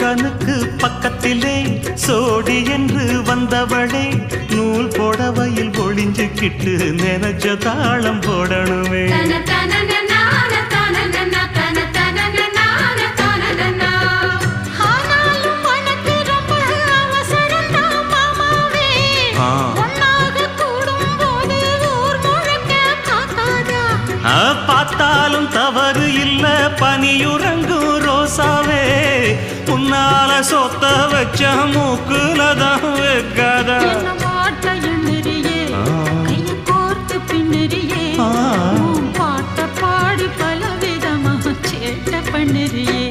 கனுக்கு பக்கத்திலே சோடி என்று வந்தவளே நூல் போடவையில் ஒளிஞ்சுக்கிட்டு நினைச்ச தாளம் போடணுமே. பார்த்தாலும் தவறு இல்ல பனியுறங்கும் ரோசாவே உன்னால சொத்த வச்ச மூக்குலதான் வைக்காதா. பாட்ட பாடி பல விதமாக சேட்ட பண்ணுறியே.